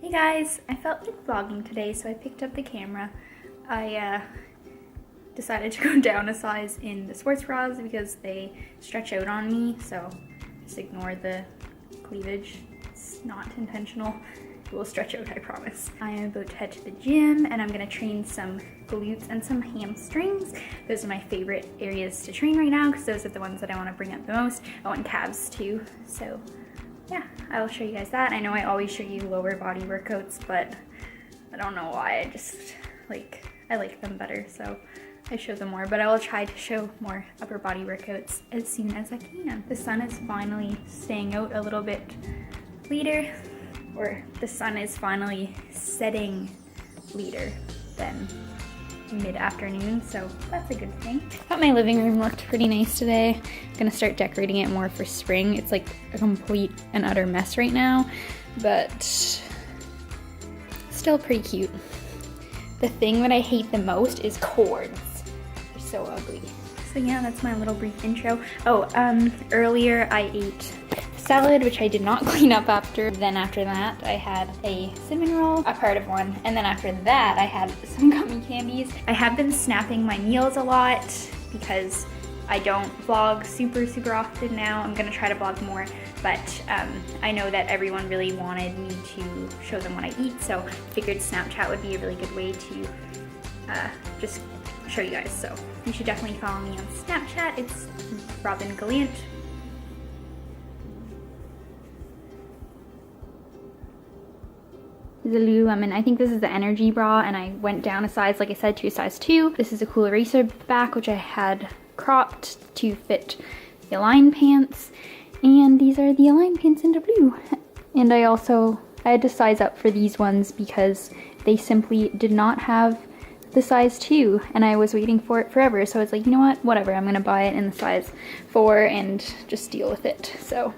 Hey guys, I felt like vlogging today, so I picked up the camera. I decided to go down a size in the sports bras because they stretch out on me, so just ignore the cleavage. It's not intentional. It will stretch out, I promise. I am about to head to the gym and I'm gonna train some glutes and some hamstrings. Those are my favorite areas to train right now because those are the ones that I want to bring up the most. I want calves too, so yeah, I will show you guys that. I know I always show you lower body workouts, but I don't know why. I like them better, so I show them more, but I will try to show more upper body workouts as soon as I can. The sun is finally staying out a little bit later, or the sun is finally setting later than mid-afternoon, so that's a good thing. I thought my living room looked pretty nice today. I'm gonna start decorating it more for spring. It's like a complete and utter mess right now, but still pretty cute. The thing that I hate the most is cords. They're so ugly. So yeah, that's my little brief intro. Oh, earlier I ate salad, which I did not clean up after. Then after that, I had a cinnamon roll, a part of one, and then after that, I had some gummy candies. I have been snapping my meals a lot because I don't vlog super often now. I'm gonna try to vlog more, but I know that everyone really wanted me to show them what I eat, so I figured Snapchat would be a really good way to just show you guys. So you should definitely follow me on Snapchat. It's Robin Gallant. The Lululemon, I think this is the energy bra, and I went down a size, like I said, to a size 2. This is a cool eraser back, which I had cropped to fit the Align pants, and these are the Align pants in the blue. And I had to size up for these ones because they simply did not have the size 2, and I was waiting for it forever, so I was like, you know what, whatever, I'm gonna buy it in the size 4 and just deal with it. So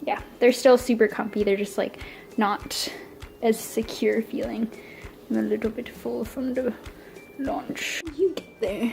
yeah, they're still super comfy, they're just like not as secure feeling. I'm a little bit full from the launch. You get there.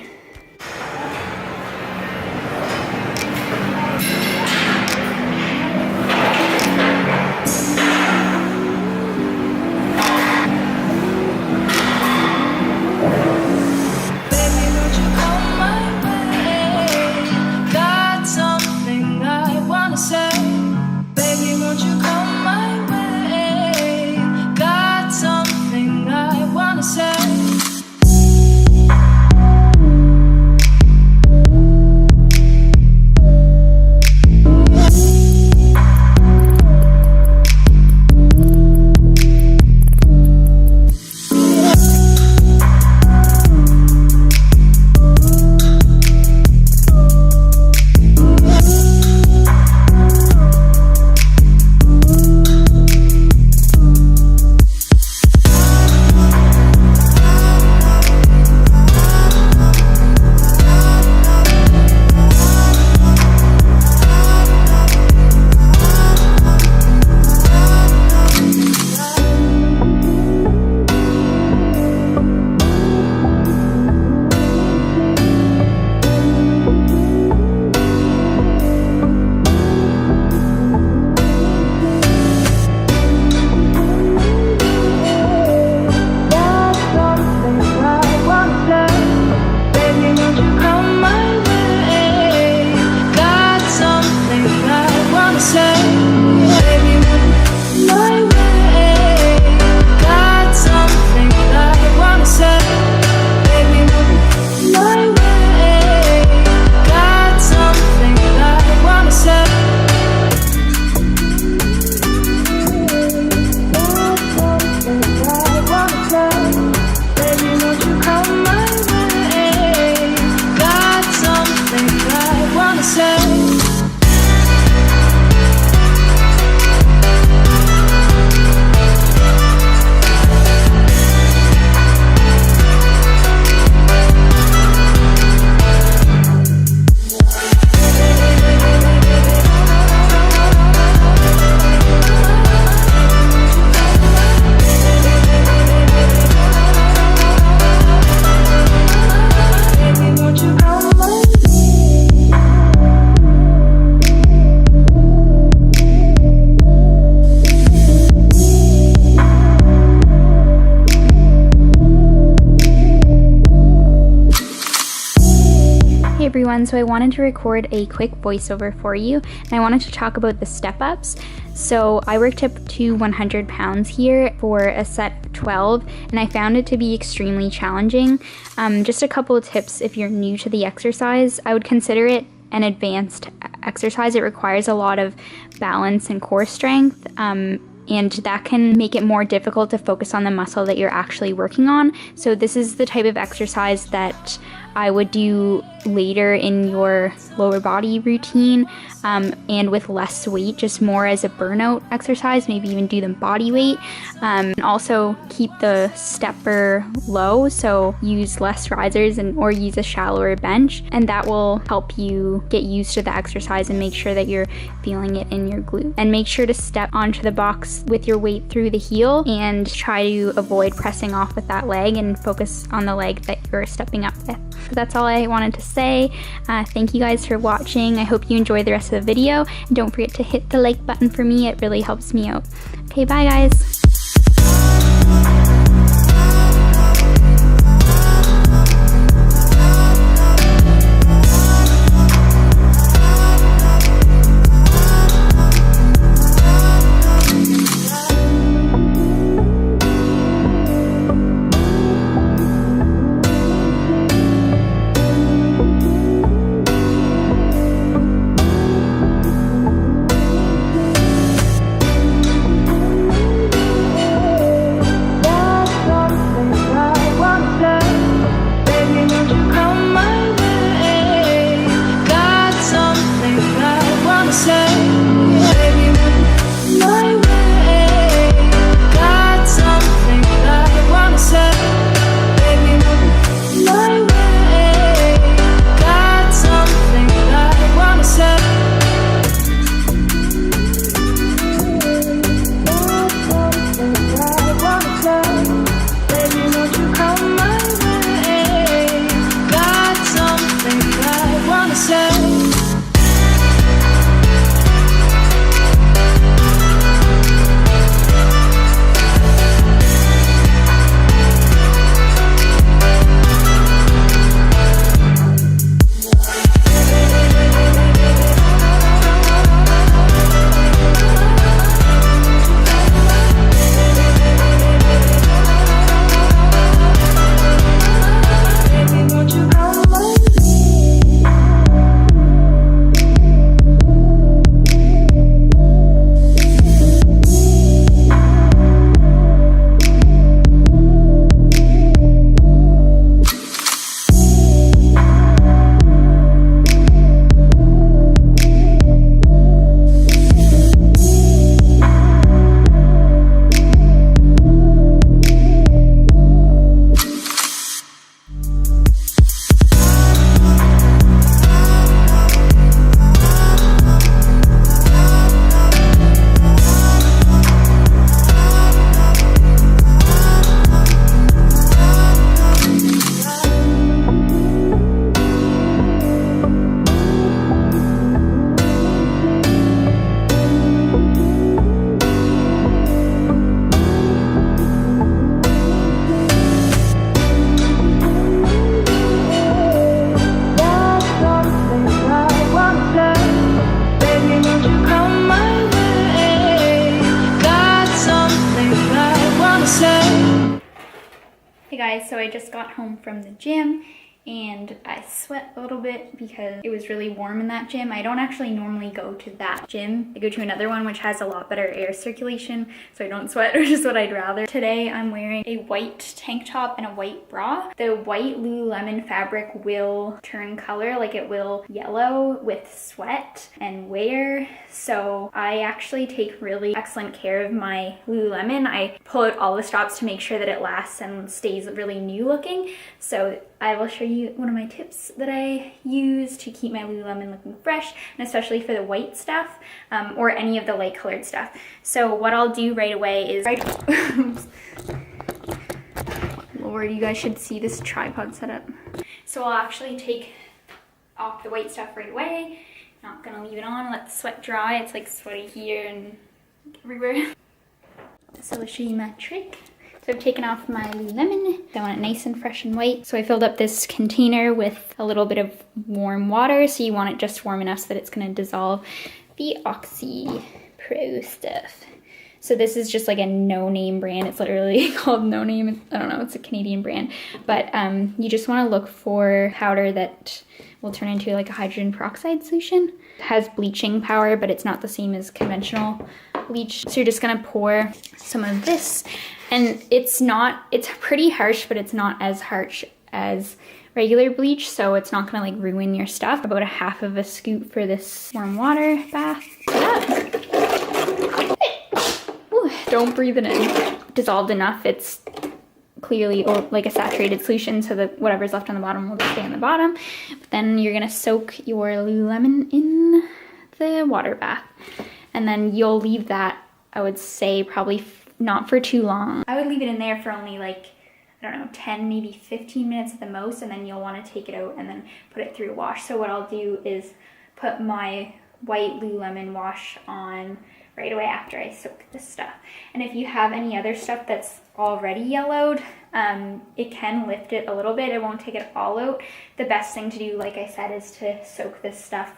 everyone. So I wanted to record a quick voiceover for you, and I wanted to talk about the step-ups. So I worked up to 100 pounds here for a set of 12, and I found it to be extremely challenging. Just a couple of tips if you're new to the exercise. I would consider it an advanced exercise. It requires a lot of balance and core strength, and that can make it more difficult to focus on the muscle that you're actually working on. So this is the type of exercise that I would do later in your lower body routine, and with less weight, just more as a burnout exercise, maybe even do them body weight. And also keep the stepper low, so use less risers or use a shallower bench, and that will help you get used to the exercise and make sure that you're feeling it in your glute. And make sure to step onto the box with your weight through the heel, and try to avoid pressing off with that leg and focus on the leg that you're stepping up with. So that's all I wanted to say. Thank you guys for watching. I hope you enjoy the rest of the video. And don't forget to hit the like button for me. It really helps me out. Okay, bye guys. Hey guys, so I just got home from the gym and I sweat a little bit because it was really warm in that gym. I don't actually normally go to that gym. I go to another one which has a lot better air circulation, so I don't sweat, which is what I'd rather. Today I'm wearing a white tank top and a white bra. The white Lululemon fabric will turn color, like it will yellow with sweat and wear. So I actually take really excellent care of my Lululemon. I pull out all the stops to make sure that it lasts and stays really new looking. So I will show you one of my tips that I use to keep my Lululemon looking fresh, and especially for the white stuff, or any of the light colored stuff. So what I'll do right away is, Lord, you guys should see this tripod setup. So I'll actually take off the white stuff right away. Not gonna leave it on, let the sweat dry. It's like sweaty here and everywhere. So I'll show you my trick. So I've taken off my Lululemon. I want it nice and fresh and white. So I filled up this container with a little bit of warm water. So you want it just warm enough so that it's gonna dissolve the Oxy Pro stuff. So this is just like a no-name brand. It's literally called No Name. I don't know, it's a Canadian brand. But you just wanna look for powder that will turn into like a hydrogen peroxide solution. It has bleaching power, but it's not the same as conventional bleach. So you're just gonna pour some of this, and it's pretty harsh, but it's not as harsh as regular bleach, so it's not gonna like ruin your stuff. About a half of a scoop for this warm water bath. Ooh, don't breathe it in. Dissolved enough, it's clearly like a saturated solution, so that whatever's left on the bottom will just stay on the bottom. But then you're gonna soak your Lululemon in the water bath. And then you'll leave that, I would say, probably not for too long. I would leave it in there for only like, I don't know, 10, maybe 15 minutes at the most, and then you'll want to take it out and then put it through a wash. So what I'll do is put my white Lululemon wash on right away after I soak this stuff. And if you have any other stuff that's already yellowed, it can lift it a little bit. It won't take it all out. The best thing to do, like I said, is to soak this stuff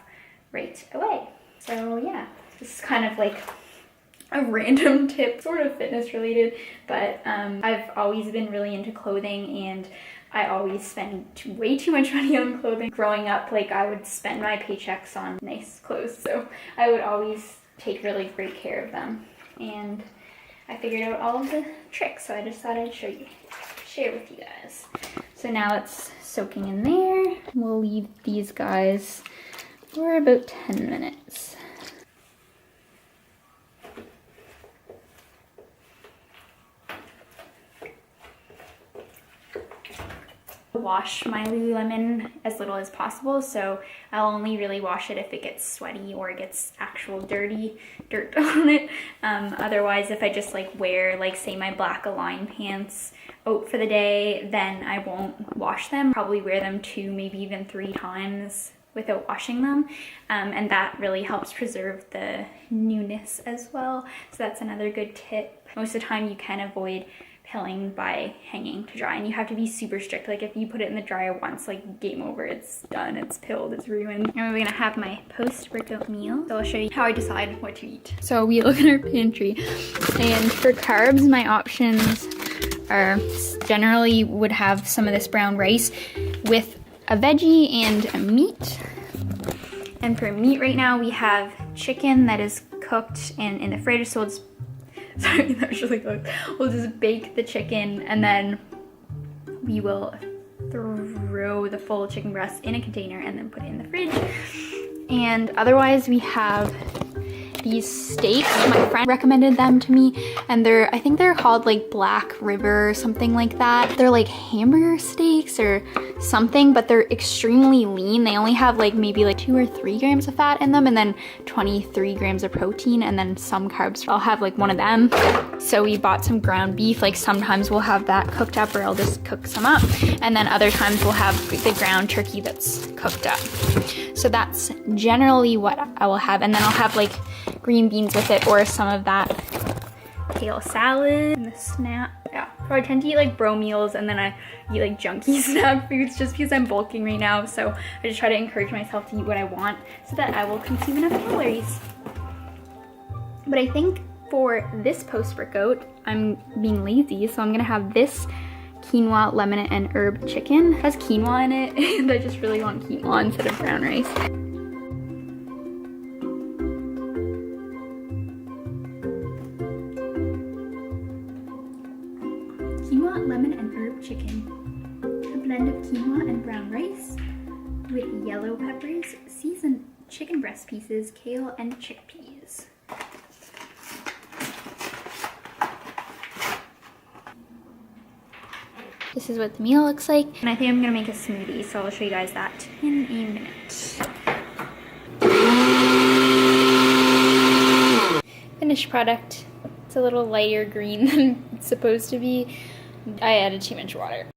right away. So yeah. This is kind of like a random tip, sort of fitness related, but I've always been really into clothing, and I always spend way too much money on clothing. Growing up, like I would spend my paychecks on nice clothes, so I would always take really great care of them. And I figured out all of the tricks, so I just thought I'd share with you guys. So now it's soaking in there. We'll leave these guys for about 10 minutes. Wash my Lululemon as little as possible, so I'll only really wash it if it gets sweaty or it gets actual dirt on it. Otherwise, if I just like wear, like say my black Align pants out for the day, then I won't wash them. Probably wear them 2, maybe even 3 times without washing them, and that really helps preserve the newness as well. So that's another good tip. Most of the time you can avoid pilling by hanging to dry, and you have to be super strict. Like if you put it in the dryer once, like game over, it's done, it's pilled, it's ruined. And we're gonna have my post-workout meal. So I'll show you how I decide what to eat. So we look at our pantry, and for carbs, my options are generally would have some of this brown rice with a veggie and a meat. And for meat right now, we have chicken that is cooked and in the fridge, so it's sorry, that was really close. We'll just bake the chicken, and then we will throw the full chicken breast in a container and then put it in the fridge. And otherwise we have these steaks. My friend recommended them to me, and I think they're called like Black River or something like that. They're like hamburger steaks or something, but they're extremely lean. They only have like maybe like 2 or 3 grams of fat in them, and then 23 grams of protein, and then some carbs. I'll have like one of them. So we bought some ground beef. Like sometimes we'll have that cooked up, or I'll just cook some up, and then other times we'll have the ground turkey that's cooked up. So that's generally what I will have, and then I'll have like green beans with it, or some of that kale salad and the snap. Yeah, so I tend to eat like bro meals, and then I eat like junky snack foods just because I'm bulking right now. So I just try to encourage myself to eat what I want so that I will consume enough calories. But I think for this post-workout, I'm being lazy, so I'm gonna have this quinoa, lemon, and herb chicken. It has quinoa in it, and I just really want quinoa instead of brown rice. Quinoa, lemon, and herb chicken. A blend of quinoa and brown rice with yellow peppers, seasoned chicken breast pieces, kale, and chickpeas. This is what the meal looks like. And I think I'm gonna make a smoothie, so I'll show you guys that in a minute. Finished product. It's a little lighter green than it's supposed to be. I added too much water.